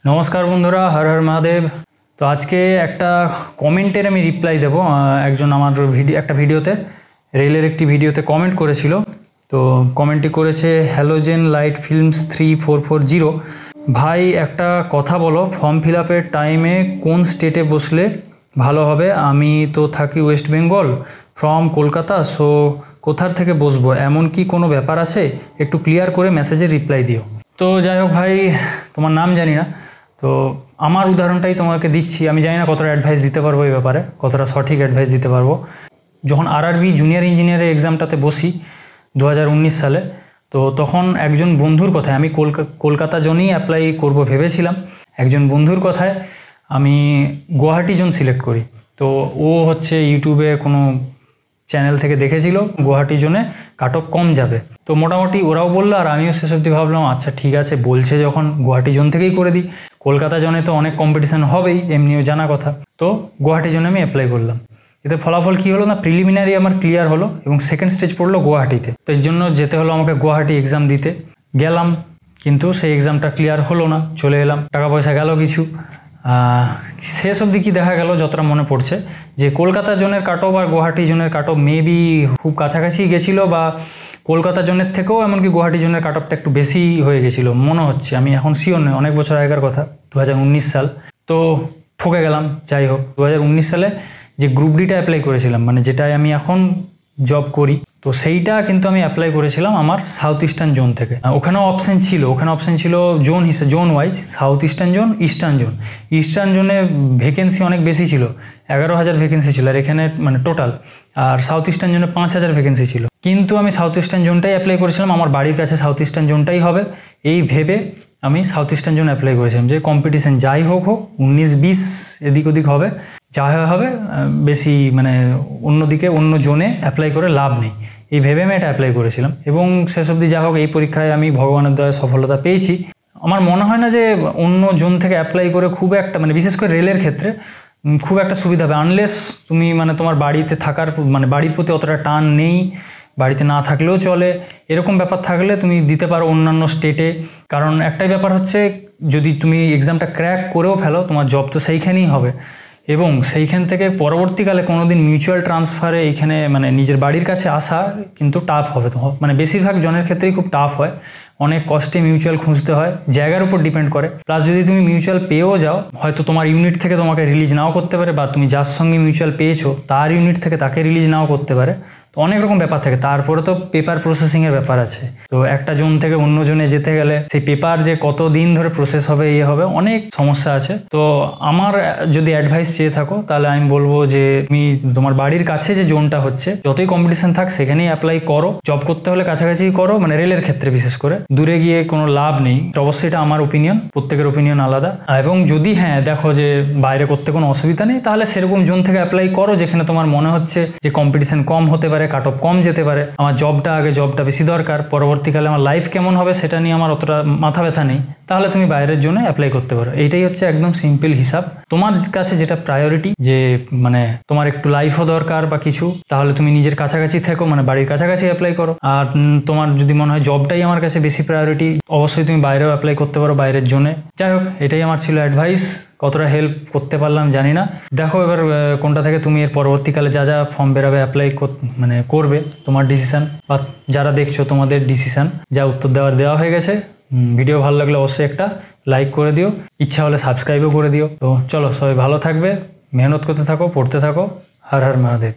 नमस्कार बंधुरा हर हर महादेव। तो आज के एक कमेंटर आमी रिप्लाई देव एकजन आमार भिडियोते रेलेर एक भिडियोते कमेंट करेछिलो। तो कमेंटटी करेछे हैलोजेन लाइट फिल्म्स 3440 भाई एक कथा बोलो फर्म फिल आपेर टाइमे कोन स्टेटे बसले भालो होबे। आमी तो थाकी वेस्ट बेंगल फ्रम कलकाता, सो कोथार थेके बसबो एमन कि कोनो ब्यापार आछे एकटू क्लियर करे मेसेजे रिप्लाई दिओ। तो যাই হোক ভাই, তোমার নাম জানি না, তো আমার উদাহরণটাই তোমাকে দিচ্ছি। আমি জানি না কতটা অ্যাডভাইস দিতে পারবো এই ব্যাপারে, কতটা সঠিক অ্যাডভাইস দিতে পারবো। যখন আরআরবি জুনিয়র ইঞ্জিনিয়ারের এক্সামটাতে বসি 2019 সালে, তো তখন একজন বন্ধুর কথায় আমি কলকাতা জোনেই অ্যাপ্লাই করব ভেবেছিলাম। একজন বন্ধুর কথায় আমি গুয়াহাটি জোন সিলেক্ট করি। তো ও হচ্ছে ইউটিউবে কোনো চ্যানেল থেকে দেখেছিল গুয়াহাটি জোনে কাট অফ কম যাবে। তো মোটামুটি ওরাও বললো, আর আমিও শেষ অবধি ভাবলাম আচ্ছা ঠিক আছে, বলছে যখন গুয়াহাটি জোন থেকেই করে দিই। কলকাতা জোনে তো অনেক কম্পিটিশান হবেই, এমনিও জানা কথা। তো গুয়াহাটি জোনে আমি অ্যাপ্লাই করলাম। এতে ফলাফল কী হলো না, প্রিলিমিনারি আমার ক্লিয়ার হলো এবং সেকেন্ড স্টেজ পড়লো গুয়াহাটিতে। তো এর জন্য যেতে হলো আমাকে গুয়াহাটি এক্সাম দিতে। গেলাম, কিন্তু সেই এক্সামটা ক্লিয়ার হলো না, চলে এলাম। টাকা পয়সা গেল কিছু। শেষ অবধি কী দেখা গেল, যতটা মনে পড়ছে যে কলকাতা জোনের কাট অফ আর গুয়াহাটি জোনের কাট অফ মেবি খুব কাছাকাছি গেছিলো, বা কলকাতা জোনের থেকেও এমনকি গুয়াহাটি জোনের কাট অফটা একটু বেশি হয়ে গেছিলো মনে হচ্ছে। আমি এখন শিওর নই, অনেক বছর আগেকার কথা, 2019 সাল। তো ঠকে গেলাম। যাই হোক, 2019 সালে যে গ্রুপ ডিটা অ্যাপ্লাই করেছিলাম, মানে যেটায় আমি এখন জব করি, তো সেইটা কিন্তু আমি অ্যাপ্লাই করেছিলাম আমার সাউথ ইস্টার্ন জোন থেকে। ওখানেও অপশান ছিল জোন হিসেবে, zone wise south eastern zone, eastern zone. Eastern জোনে ভ্যাকেন্সি অনেক বেশি ছিল, 11,000 ভ্যাকেন্সি ছিল আর এখানে মানে টোটাল। আর সাউথ ইস্টার্ন জোনে 5,000 ভ্যাকেন্সি ছিল। কিন্তু আমি সাউথ ইস্টার্ন জোনটাই অ্যাপ্লাই করেছিলাম, আমার বাড়ির কাছে সাউথ ইস্টার্ন জোনটাই হবে এই ভেবে আমি সাউথ ইস্টার্ন জোন অ্যাপ্লাই করেছিলাম। যে কম্পিটিশান যাই হোক 19-20 এদিক ওদিক হবে, যা হবে বেশি মানে অন্যদিকে অন্য জোনে অ্যাপ্লাই করে লাভ নেই, এই ভেবে আমি এটা অ্যাপ্লাই করেছিলাম। এবং শেষ অবধি যা হোক এই পরীক্ষায় আমি ভগবানের দয়ায় সফলতা পেয়েছি। আমার মনে হয় না যে অন্য জোন থেকে অ্যাপ্লাই করে খুব একটা মানে বিশেষ করে রেলের ক্ষেত্রে খুব একটা সুবিধা হবে, আনলেস তুমি মানে তোমার বাড়িতে থাকার মানে বাড়ির প্রতি অতটা টান নেই, বাড়িতে না থাকলেও চলে, এরকম ব্যাপার থাকলে তুমি দিতে পারো অন্যান্য স্টেটে। কারণ একটাই ব্যাপার হচ্ছে, যদি তুমি এক্সামটা ক্র্যাক করেও ফেলো তোমার জব তো সেইখানেই হবে, এবং সেইখান থেকে পরবর্তীকালে কোনো দিন মিউচুয়াল ট্রান্সফারে এইখানে মানে নিজের বাড়ির কাছে আসা কিন্তু টাফ হবে। তো মানে বেশিরভাগ জনের ক্ষেত্রেই খুব টাফ হয়, অনেক কষ্টে মিউচুয়াল খুঁজতে হয়, জায়গার উপর ডিপেন্ড করে। প্লাস যদি তুমি মিউচুয়াল পেয়েও যাও, হয়তো তোমার ইউনিট থেকে তোমাকে রিলিজ নাও করতে পারে, বা তুমি যার সঙ্গে মিউচুয়াল পেয়েছো তার ইউনিট থেকে তাকে রিলিজ নাও করতে পারে। তো অনেক রকম ব্যাপার থাকে। তারপরে তো পেপার প্রসেসিংয়ের ব্যাপার আছে। তো একটা জোন থেকে অন্য জোনে যেতে গেলে সেই পেপার যে কত দিন ধরে প্রসেস হবে, হবে, অনেক সমস্যা আছে। তো আমার যদি অ্যাডভাইস চেয়ে থাকো তাহলে আমি বলবো যে তুমি তোমার বাড়ির কাছে যে জোনটা হচ্ছে, যতই কম্পিটিশন থাক সেখানেই অ্যাপ্লাই করো। জব করতে হলে কাছাকাছি করো, মানে রেলের ক্ষেত্রে বিশেষ করে দূরে গিয়ে কোনো লাভ নেই। অবশ্যই এটা আমার ওপিনিয়ন, প্রত্যেকের ওপিনিয়ন আলাদা। এবং যদি দেখো যে বাইরে করতে কোনো অসুবিধা নেই, তাহলে সেরকম জোন থেকে অ্যাপ্লাই করো যেখানে তোমার মনে হচ্ছে যে কম্পিটিশন কম হতে পারে, কাট অফ কম যেতে পারে। আমার জবটা বেশি দরকার, পরবর্তীকালে আমার লাইফ কেমন হবে সেটা নিয়ে আমার অতটা মাথা ব্যথা নেই, তাহলে তুমি বাইরের জন্য অ্যাপ্লাই করতে পারো। এইটাই হচ্ছে একদম সিম্পল হিসাব। তোমার কাছে যেটা প্রায়োরিটি, যে মানে তোমার একটু লাইফও দরকার বা কিছু, তাহলে তুমি নিজের কাছাকাছি থেকো, মানে বাড়ির কাছাকাছি অ্যাপ্লাই করো। আর তোমার যদি মনে হয় জবটাই আমার কাছে বেশি প্রায়োরিটি, অবশ্যই তুমি বাইরেও অ্যাপ্লাই করতে পারো, বাইরের জন্য। যাই হোক, এটাই আমার ছিল অ্যাডভাইস। কতটা হেল্প করতে পারলাম জানি না। দেখো এবার কোনটা থেকে তুমি এর পরবর্তীকালে যা যা ফর্ম বেরোবে অ্যাপ্লাই মানে করবে, তোমার ডিসিশান, বা যারা দেখছো তোমাদের ডিসিশান। যা উত্তর দেওয়া হয়ে গেছে। ভিডিও ভালো লাগলে অবশ্যই একটা লাইক করে দিও, ইচ্ছা হলে সাবস্ক্রাইবও করে দিও। তো চলো, সবাই ভালো থাকবে, মেহনত করতে থাকো, পড়তে থাকো। হর হর মহাদেব।